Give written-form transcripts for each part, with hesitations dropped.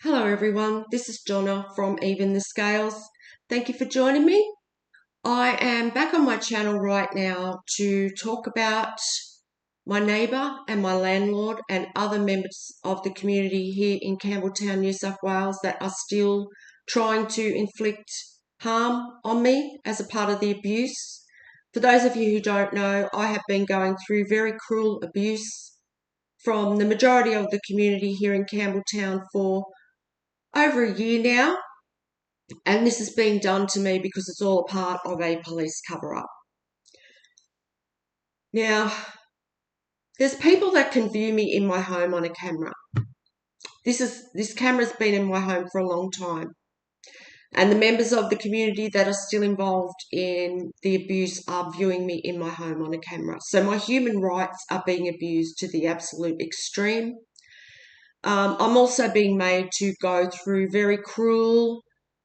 Hello everyone, this is Donna from Even the Scales. Thank you for joining me. I am back on my channel right now to talk about my neighbour and my landlord and other members of the community here in Campbelltown, New South Wales that are still trying to inflict harm on me as a part of the abuse. For those of you who don't know, I have been going through very cruel abuse from the majority of the community here in Campbelltown for over a year now, and this is being done to me because it's all a part of a police cover-up. Now, there's people that can view me in my home on a camera. This camera's been in my home for a long time, and the members of the community that are still involved in the abuse are viewing me in my home on a camera. So my human rights are being abused to the absolute extreme. I'm also being made to go through very cruel,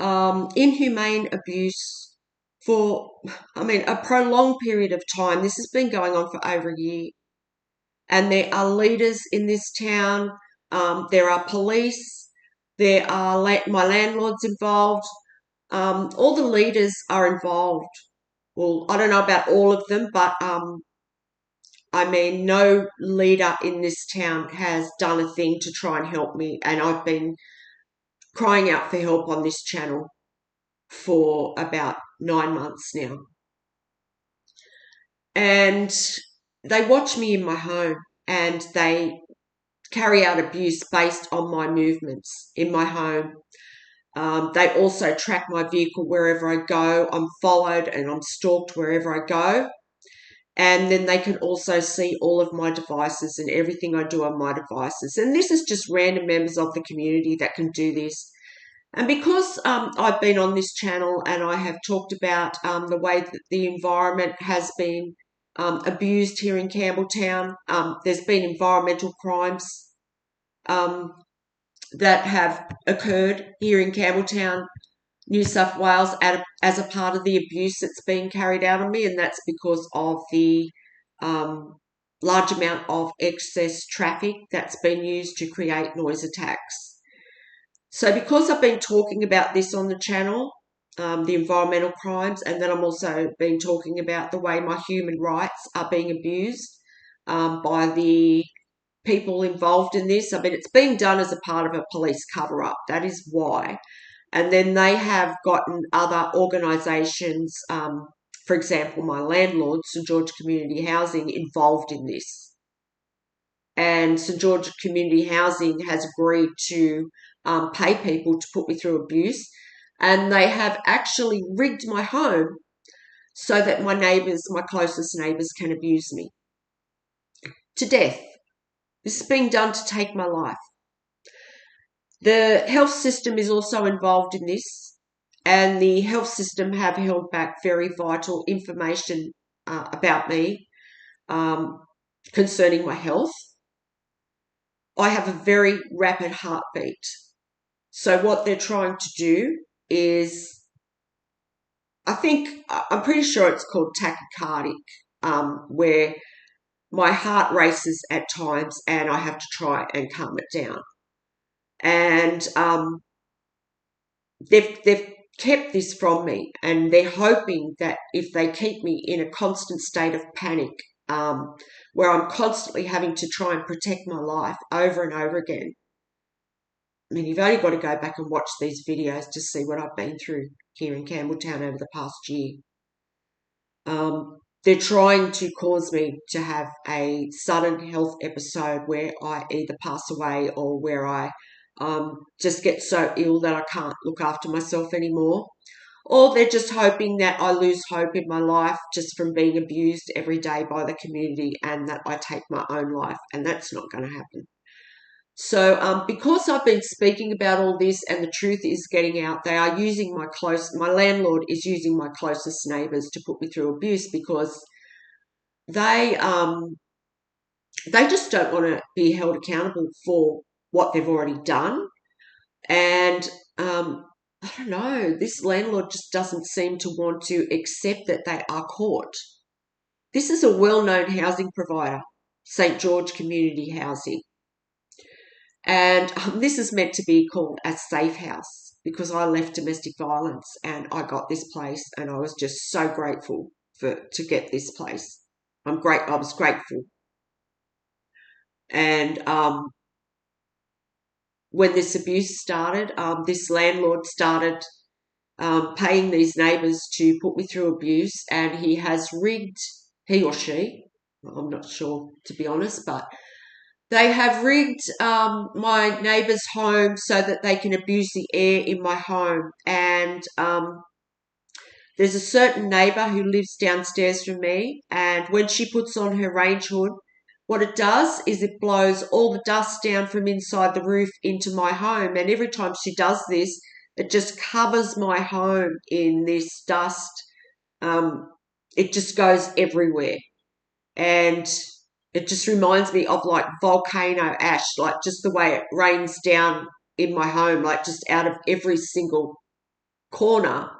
inhumane abuse for, a prolonged period of time. This has been going on for over a year. And there are leaders in this town. There are police. There are my landlords involved. All the leaders are involved. Well, I don't know about all of them, but no leader in this town has done a thing to try and help me, and I've been crying out for help on this channel for about 9 months now. And they watch me in my home and they carry out abuse based on my movements in my home. They also track my vehicle wherever I go. I'm followed and I'm stalked wherever I go. And then they can also see all of my devices and everything I do on my devices. And this is just random members of the community that can do this. And because I've been on this channel and I have talked about the way that the environment has been abused here in Campbelltown, there's been environmental crimes that have occurred here in Campbelltown, New South Wales, as a part of the abuse that's being carried out on me, and that's because of the large amount of excess traffic that's been used to create noise attacks. So because I've been talking about this on the channel, the environmental crimes, and then I'm also been talking about the way my human rights are being abused by the people involved in this. It's being done as a part of a police cover-up. That is why. And then they have gotten other organisations, for example, my landlord, St George Community Housing, involved in this. And St George Community Housing has agreed to pay people to put me through abuse, and they have actually rigged my home so that my neighbours, my closest neighbours, can abuse me to death. This is being done to take my life. The health system is also involved in this, and the health system have held back very vital information about me concerning my health. I have a very rapid heartbeat. So what they're trying to do is, I'm pretty sure it's called tachycardic, where my heart races at times and I have to try and calm it down. And they've kept this from me, and they're hoping that if they keep me in a constant state of panic, where I'm constantly having to try and protect my life over and over again. You've only got to go back and watch these videos to see what I've been through here in Campbelltown over the past year. They're trying to cause me to have a sudden health episode where I either pass away or where I just get so ill that I can't look after myself anymore. Or they're just hoping that I lose hope in my life just from being abused every day by the community and that I take my own life, and that's not going to happen. So because I've been speaking about all this and the truth is getting out, they are using my landlord is using my closest neighbours to put me through abuse, because they just don't want to be held accountable for what they've already done. And I don't know, this landlord just doesn't seem to want to accept that they are caught. This is a well-known housing provider, St George Community Housing. And this is meant to be called a safe house because I left domestic violence and I got this place, and I was just so grateful to get this place. I was grateful. And when this abuse started, this landlord started paying these neighbours to put me through abuse, and he or she, I'm not sure to be honest, but they have rigged my neighbour's home so that they can abuse the air in my home. And there's a certain neighbour who lives downstairs from me, and when she puts on her range hood, what it does is it blows all the dust down from inside the roof into my home. And every time she does this, it just covers my home in this dust. It just goes everywhere. And it just reminds me of like volcano ash, like just the way it rains down in my home, like just out of every single corner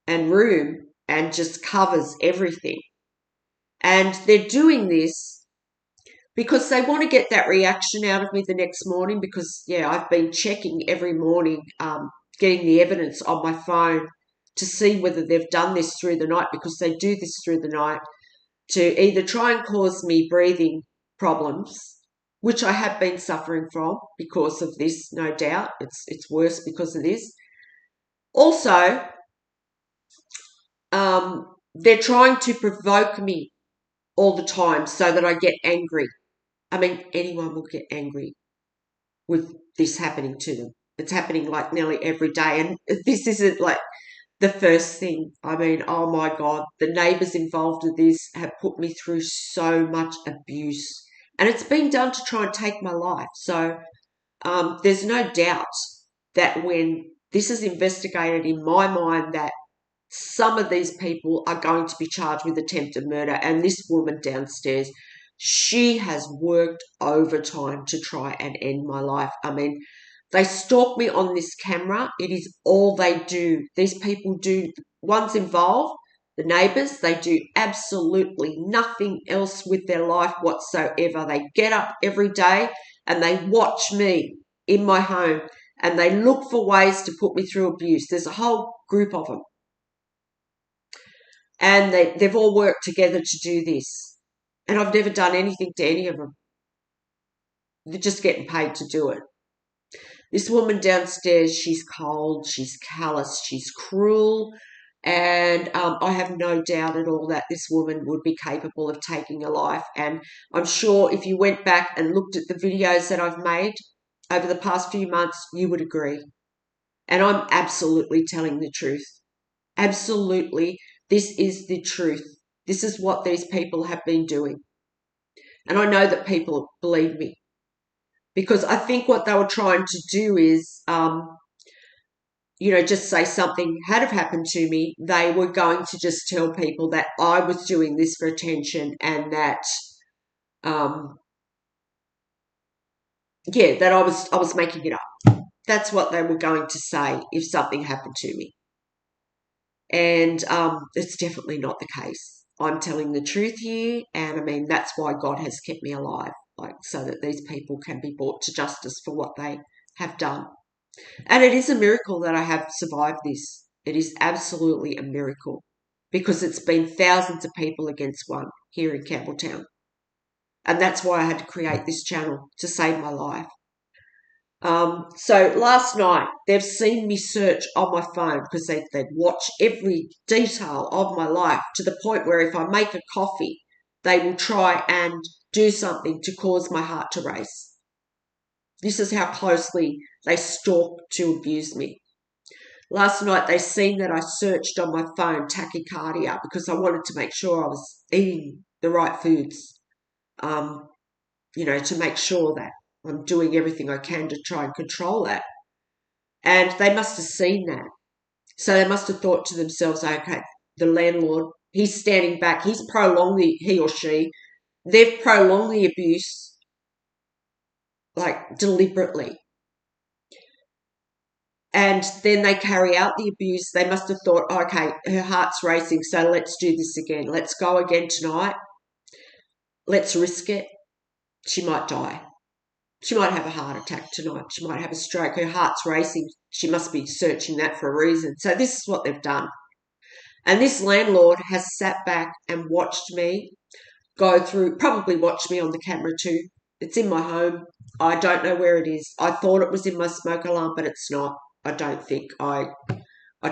and room, and just covers everything. And they're doing this because they want to get that reaction out of me the next morning, because, yeah, I've been checking every morning, getting the evidence on my phone to see whether they've done this through the night, because they do this through the night to either try and cause me breathing problems, which I have been suffering from because of this, no doubt. It's worse because of this. Also, they're trying to provoke me all the time so that I get angry. I mean, anyone will get angry with this happening to them. It's happening like nearly every day. And this isn't like the first thing. I mean, oh my God, the neighbours involved with this have put me through so much abuse. And it's been done to try and take my life. So there's no doubt that when this is investigated in my mind, that some of these people are going to be charged with attempted murder. And this woman downstairs, she has worked overtime to try and end my life. I mean, they stalk me on this camera. It is all they do. These people do, ones involved, the neighbours, they do absolutely nothing else with their life whatsoever. They get up every day and they watch me in my home, and they look for ways to put me through abuse. There's a whole group of them. And they've all worked together to do this. And I've never done anything to any of them. They're just getting paid to do it. This woman downstairs, she's cold, she's callous, she's cruel, and I have no doubt at all that this woman would be capable of taking a life. And I'm sure if you went back and looked at the videos that I've made over the past few months, you would agree. And I'm absolutely telling the truth. Absolutely, this is the truth. This is what these people have been doing. And I know that people believe me, because I think what they were trying to do is, just say something had have happened to me. They were going to just tell people that I was doing this for attention, and that, that I was making it up. That's what they were going to say if something happened to me. And it's definitely not the case. I'm telling the truth here, and I mean, that's why God has kept me alive, like, so that these people can be brought to justice for what they have done. And it is a miracle that I have survived this. It is absolutely a miracle, because it's been thousands of people against one here in Campbelltown. And that's why I had to create this channel, to save my life. So last night, they've seen me search on my phone, because they'd watch every detail of my life, to the point where if I make a coffee, they will try and do something to cause my heart to race. This is how closely they stalk to abuse me. Last night, they seen that I searched on my phone tachycardia, because I wanted to make sure I was eating the right foods, to make sure that I'm doing everything I can to try and control that. And they must have seen that. So they must have thought to themselves, okay, the landlord, he's standing back, he or she, they've prolonged the abuse, like, deliberately. And then they carry out the abuse. They must have thought, okay, her heart's racing, so let's do this again. Let's go again tonight. Let's risk it. She might die. She might have a heart attack tonight. She might have a stroke. Her heart's racing. She must be searching that for a reason. So this is what they've done. And this landlord has sat back and watched me go through, probably watched me on the camera too. It's in my home. I don't know where it is. I thought it was in my smoke alarm, but it's not. I don't think. I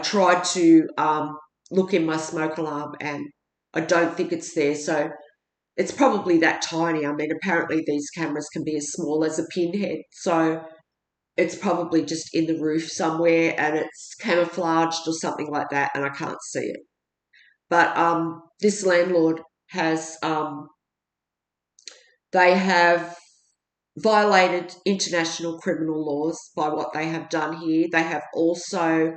tried to look in my smoke alarm and I don't think it's there. So it's probably that tiny. I mean, apparently these cameras can be as small as a pinhead. So it's probably just in the roof somewhere and it's camouflaged or something like that and I can't see it. But this landlord has, they have violated international criminal laws by what they have done here. They have also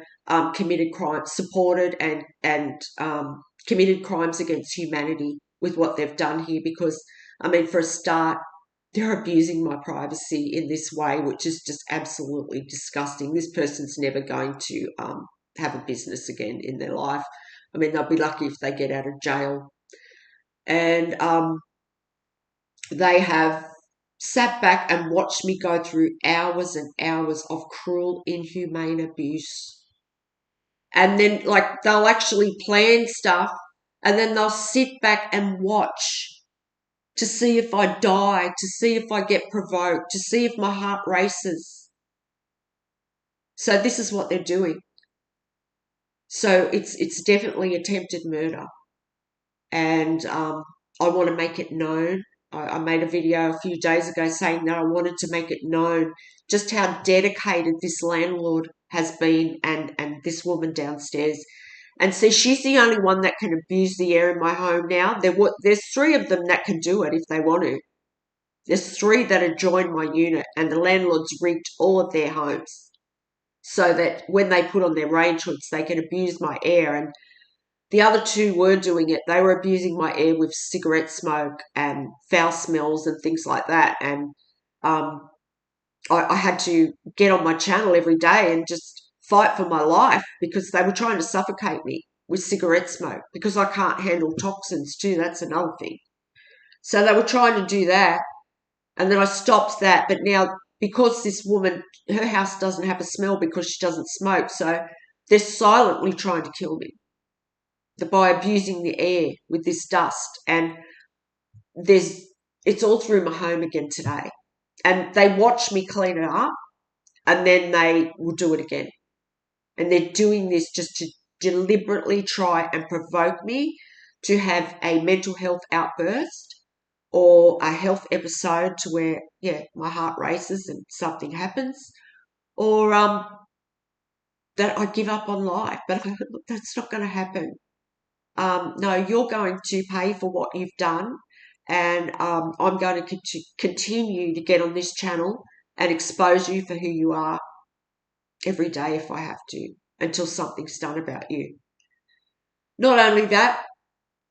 committed crimes, supported and committed crimes against humanity with what they've done here because, I mean, for a start, they're abusing my privacy in this way, which is just absolutely disgusting. This person's never going to have a business again in their life. I mean, they'll be lucky if they get out of jail. And they have sat back and watched me go through hours and hours of cruel, inhumane abuse. And then, like, they'll actually plan stuff and then they'll sit back and watch to see if I die, to see if I get provoked, to see if my heart races. So this is what they're doing. So it's definitely attempted murder. And I want to make it known. I made a video a few days ago saying that I wanted to make it known just how dedicated this landlord has been and this woman downstairs. And see, she's the only one that can abuse the air in my home now. There's three of them that can do it if they want to. There's three that have joined my unit and the landlords rigged all of their homes so that when they put on their range hoods, they can abuse my air. And the other two were doing it. They were abusing my air with cigarette smoke and foul smells and things like that. And I had to get on my channel every day and just fight for my life because they were trying to suffocate me with cigarette smoke because I can't handle toxins too. That's another thing. So they were trying to do that. And then I stopped that. But now, because this woman, her house doesn't have a smell because she doesn't smoke, so they're silently trying to kill me by abusing the air with this dust. And it's all through my home again today. And they watch me clean it up and then they will do it again. And they're doing this just to deliberately try and provoke me to have a mental health outburst or a health episode to where, yeah, my heart races and something happens, or that I give up on life. But look, that's not going to happen. No, you're going to pay for what you've done, and I'm going to continue to get on this channel and expose you for who you are every day if I have to, until something's done about you. Not only that,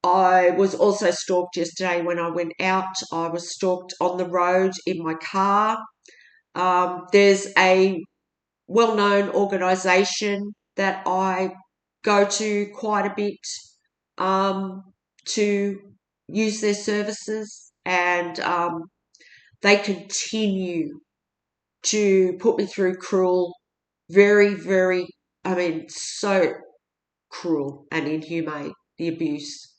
I was also stalked yesterday when I went out. I was stalked on the road in my car. There's a well-known organisation that I go to quite a bit to use their services, and they continue to put me through cruel, very, very, I mean, so cruel and inhumane, the abuse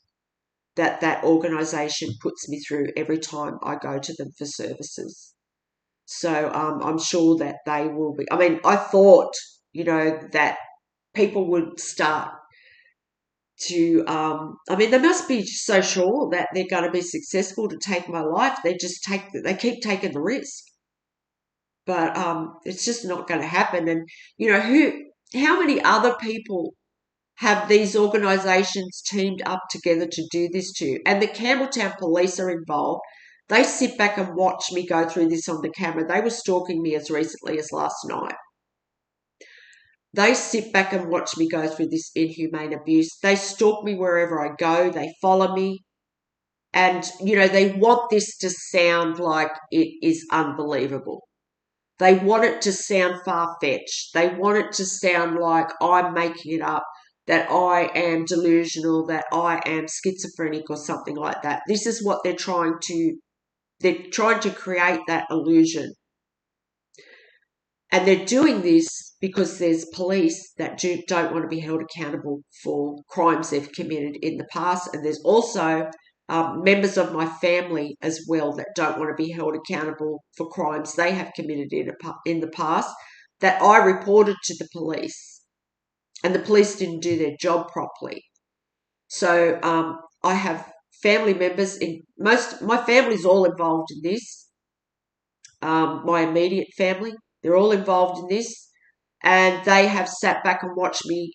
that organisation puts me through every time I go to them for services. So I'm sure that they will be. I mean, I thought, that people would start to, I mean, they must be so sure that they're going to be successful to take my life. They keep taking the risk. But it's just not going to happen. And, how many other people have these organisations teamed up together to do this to? And the Campbelltown police are involved. They sit back and watch me go through this on the camera. They were stalking me as recently as last night. They sit back and watch me go through this inhumane abuse. They stalk me wherever I go. They follow me. And, they want this to sound like it is unbelievable. They want it to sound far-fetched. They want it to sound like I'm making it up, that I am delusional, that I am schizophrenic or something like that. This is what they're trying to create that illusion And they're doing this because there's police that don't want to be held accountable for crimes they've committed in the past. And there's also members of my family as well that don't want to be held accountable for crimes they have committed in the past that I reported to the police. And the police didn't do their job properly. So I have family members my family's all involved in this. My immediate family, they're all involved in this, and they have sat back and watched me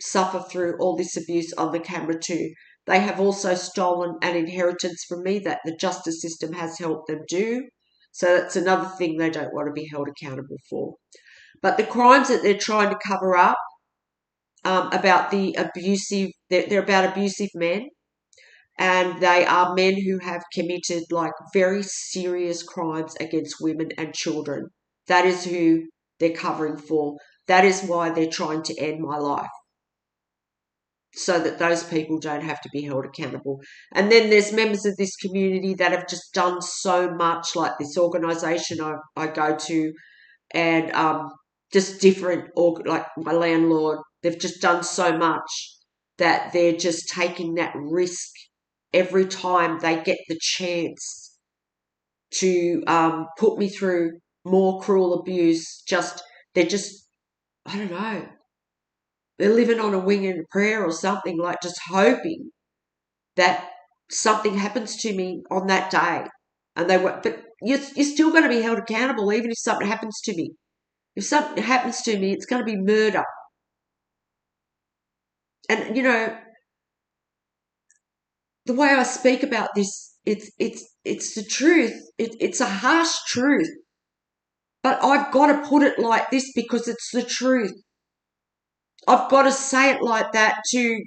suffer through all this abuse on the camera too. They have also stolen an inheritance from me that the justice system has helped them do. So that's another thing they don't want to be held accountable for. But the crimes that they're trying to cover up about the abusive, they're about abusive men, and they are men who have committed like very serious crimes against women and children. That is who they're covering for. That is why they're trying to end my life, so that those people don't have to be held accountable. And then there's members of this community that have just done so much, like this organisation I go to, and just different, like my landlord, they've just done so much that they're just taking that risk every time they get the chance to put me through more cruel abuse. They're just, I don't know, they're living on a wing and a prayer or something, like just hoping that something happens to me on that day. And but you're still going to be held accountable even if something happens to me. If something happens to me, it's going to be murder. And, the way I speak about this, it's the truth. It's a harsh truth. But I've got to put it like this because it's the truth. I've got to say it like that to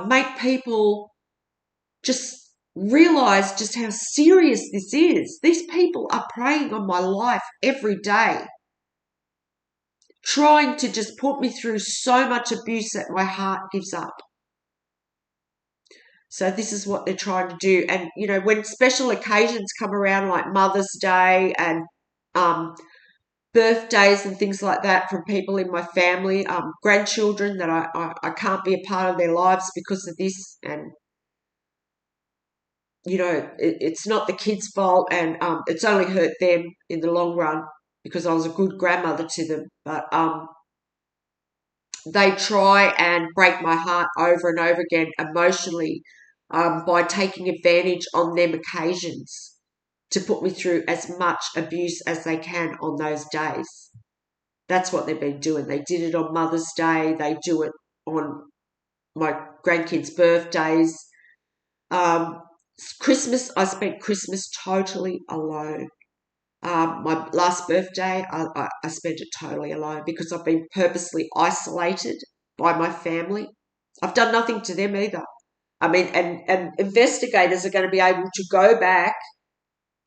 make people just realise just how serious this is. These people are preying on my life every day, trying to just put me through so much abuse that my heart gives up. So this is what they're trying to do. And, when special occasions come around like Mother's Day and birthdays and things like that from people in my family, grandchildren that I can't be a part of their lives because of this, and, it's not the kids' fault, and it's only hurt them in the long run because I was a good grandmother to them. But they try and break my heart over and over again emotionally by taking advantage on them occasions to put me through as much abuse as they can on those days. That's what they've been doing. They did it on Mother's Day. They do it on my grandkids' birthdays. Christmas, I spent Christmas totally alone. My last birthday, I spent it totally alone because I've been purposely isolated by my family. I've done nothing to them either. I mean, and investigators are going to be able to go back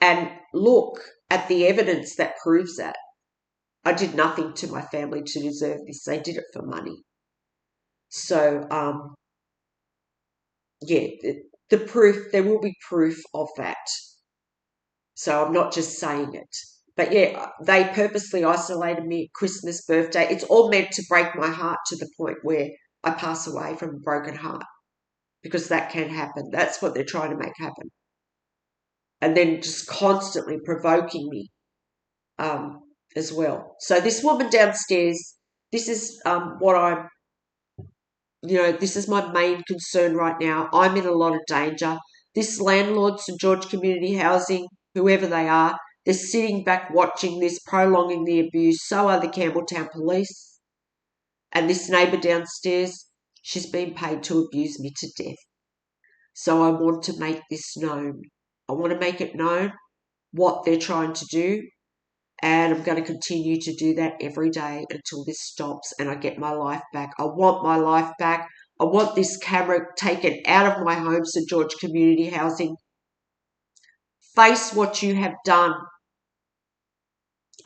and look at the evidence that proves that. I did nothing to my family to deserve this. They did it for money. So, the proof, there will be proof of that. So I'm not just saying it. But they purposely isolated me at Christmas, birthday. It's all meant to break my heart to the point where I pass away from a broken heart, because that can happen. That's what they're trying to make happen. And then just constantly provoking me as well. So this woman downstairs, this is what I'm, this is my main concern right now. I'm in a lot of danger. This landlord, St George Community Housing, whoever they are, they're sitting back watching this, prolonging the abuse. So are the Campbelltown police. And this neighbour downstairs, she's been paid to abuse me to death. So I want to make this known. I want to make it known what they're trying to do. And I'm going to continue to do that every day until this stops and I get my life back. I want my life back. I want this camera taken out of my home, St George Community Housing. Face what you have done.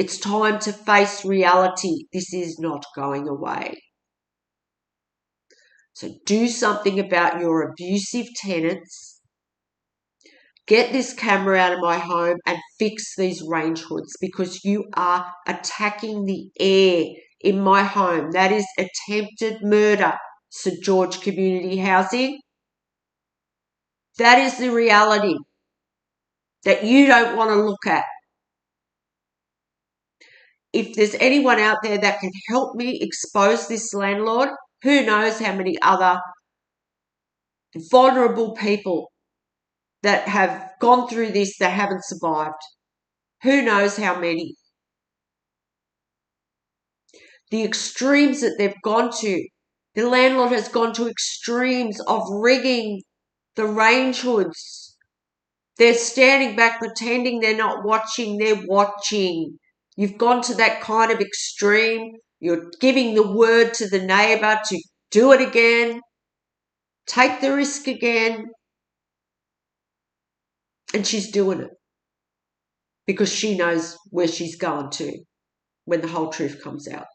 It's time to face reality. This is not going away. So do something about your abusive tenants. get this camera out of my home and fix these range hoods, because you are attacking the air in my home. That is attempted murder, St. George Community Housing. That is the reality that you don't want to look at. If there's anyone out there that can help me expose this landlord, who knows how many other vulnerable people that have gone through this that haven't survived. Who knows how many. The extremes that they've gone to. The landlord has gone to extremes of rigging the range hoods. They're standing back pretending they're not watching. They're watching. You've gone to that kind of extreme. You're giving the word to the neighbour to do it again. Take the risk again. And she's doing it because she knows where she's going to when the whole truth comes out.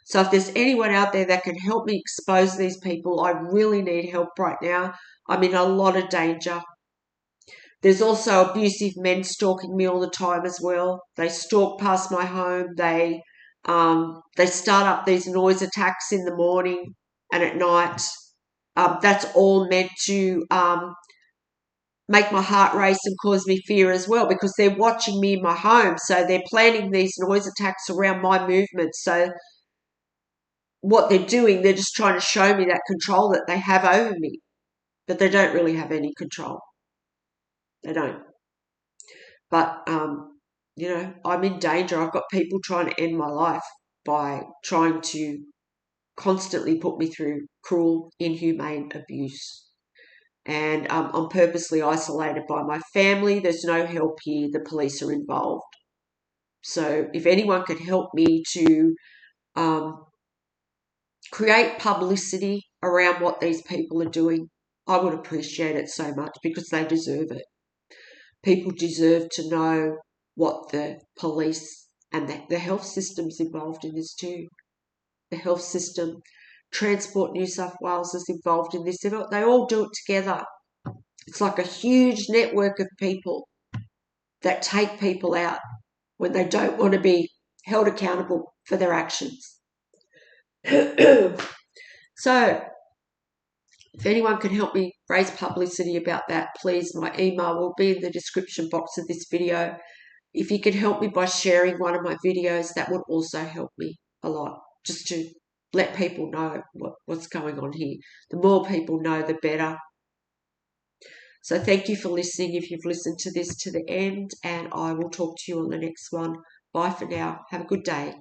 So if there's anyone out there that can help me expose these people, I really need help right now. I'm in a lot of danger. There's also abusive men stalking me all the time as well. They stalk past my home. They start up these noise attacks in the morning and at night. That's all meant to make my heart race and cause me fear as well, because they're watching me in my home. So they're planning these noise attacks around my movements. So what they're doing, they're just trying to show me that control that they have over me. But they don't really have any control. They don't. But, I'm in danger. I've got people trying to end my life by trying to constantly put me through cruel, inhumane abuse. And I'm purposely isolated by my family. There's no help here. The police are involved. So if anyone could help me to create publicity around what these people are doing, I would appreciate it so much, because they deserve it. People deserve to know what the police and the health system's involved in this too. The health system, Transport New South Wales is involved in this. They all do it together. It's like a huge network of people that take people out when they don't want to be held accountable for their actions. So, if anyone can help me raise publicity about that, please, my email will be in the description box of this video. If you could help me by sharing one of my videos, that would also help me a lot, just to let people know what's going on here. The more people know, the better. So thank you for listening, if you've listened to this to the end, and I will talk to you on the next one. Bye for now. Have a good day.